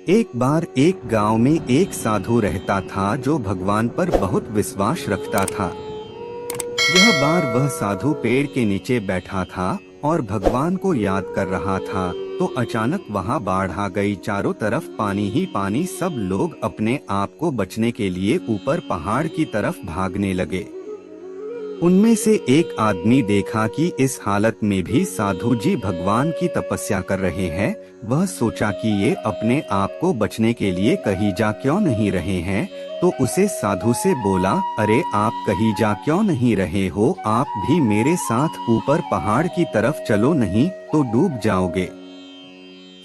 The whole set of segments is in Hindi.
एक बार एक गांव में एक साधु रहता था जो भगवान पर बहुत विश्वास रखता था। यह बार वह साधु पेड़ के नीचे बैठा था और भगवान को याद कर रहा था, तो अचानक वहां बाढ़ आ गई। चारों तरफ पानी ही पानी। सब लोग अपने आप को बचने के लिए ऊपर पहाड़ की तरफ भागने लगे। उनमें से एक आदमी देखा कि इस हालत में भी साधु जी भगवान की तपस्या कर रहे हैं। वह सोचा कि ये अपने आप को बचने के लिए कहीं जा क्यों नहीं रहे हैं, तो उसे साधु से बोला, अरे आप कहीं जा क्यों नहीं रहे हो? आप भी मेरे साथ ऊपर पहाड़ की तरफ चलो, नहीं तो डूब जाओगे।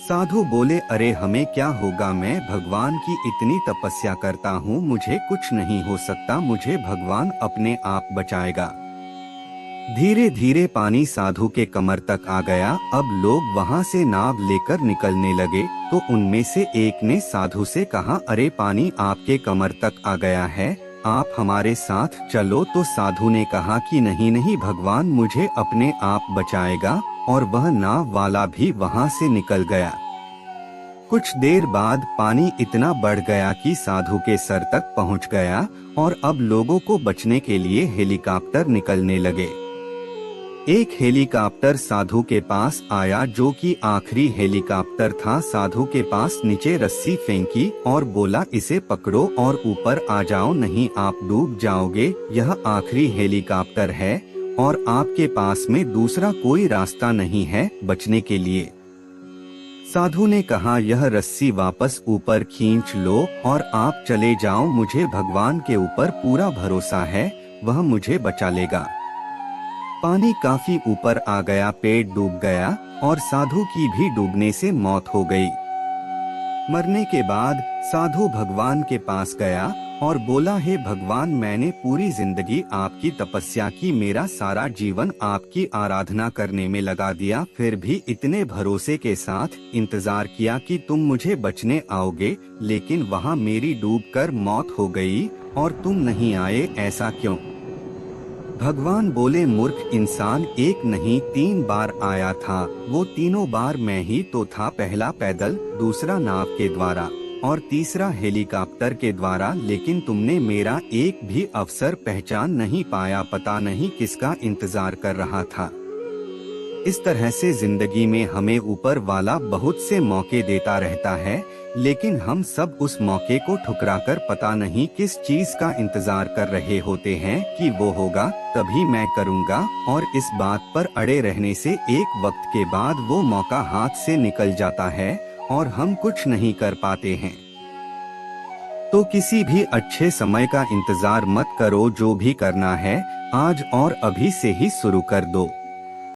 साधु बोले, अरे हमें क्या होगा, मैं भगवान की इतनी तपस्या करता हूँ, मुझे कुछ नहीं हो सकता, मुझे भगवान अपने आप बचाएगा। धीरे धीरे पानी साधु के कमर तक आ गया। अब लोग वहाँ से नाव लेकर निकलने लगे, तो उनमें से एक ने साधु से कहा, अरे पानी आपके कमर तक आ गया है, आप हमारे साथ चलो। तो साधु ने कहा कि नहीं नहीं, भगवान मुझे अपने आप बचाएगा, और वह नाव वाला भी वहाँ से निकल गया। कुछ देर बाद पानी इतना बढ़ गया कि साधु के सर तक पहुँच गया, और अब लोगों को बचने के लिए हेलीकॉप्टर निकलने लगे। एक हेलीकॉप्टर साधु के पास आया, जो कि आखिरी हेलीकॉप्टर था। साधु के पास नीचे रस्सी फेंकी और बोला, इसे पकड़ो और ऊपर आ जाओ, नहीं आप डूब जाओगे। यह आखिरी हेलीकॉप्टर है और आपके पास में दूसरा कोई रास्ता नहीं है बचने के लिए। साधु ने कहा, यह रस्सी वापस ऊपर खींच लो और आप चले जाओ, मुझे भगवान के ऊपर पूरा भरोसा है, वह मुझे बचा लेगा। पानी काफी ऊपर आ गया, पेड़ डूब गया और साधु की भी डूबने से मौत हो गई। मरने के बाद साधु भगवान के पास गया और बोला, हे भगवान, मैंने पूरी जिंदगी आपकी तपस्या की, मेरा सारा जीवन आपकी आराधना करने में लगा दिया, फिर भी इतने भरोसे के साथ इंतजार किया कि तुम मुझे बचने आओगे, लेकिन वहाँ मेरी डूबकर मौत हो गई और तुम नहीं आए, ऐसा क्यों? भगवान बोले, मूर्ख इंसान, एक नहीं 3 बार आया था, वो तीनों बार मैं ही तो था। पहला पैदल, दूसरा नाव के द्वारा और तीसरा हेलीकॉप्टर के द्वारा, लेकिन तुमने मेरा एक भी अवसर पहचान नहीं पाया, पता नहीं किसका इंतजार कर रहा था। इस तरह से जिंदगी में हमें ऊपर वाला बहुत से मौके देता रहता है, लेकिन हम सब उस मौके को ठुकराकर पता नहीं किस चीज का इंतजार कर रहे होते हैं कि वो होगा तभी मैं करूँगा, और इस बात पर अड़े रहने से एक वक्त के बाद वो मौका हाथ से निकल जाता है और हम कुछ नहीं कर पाते हैं। तो किसी भी अच्छे समय का इंतजार मत करो, जो भी करना है आज और अभी से ही शुरू कर दो।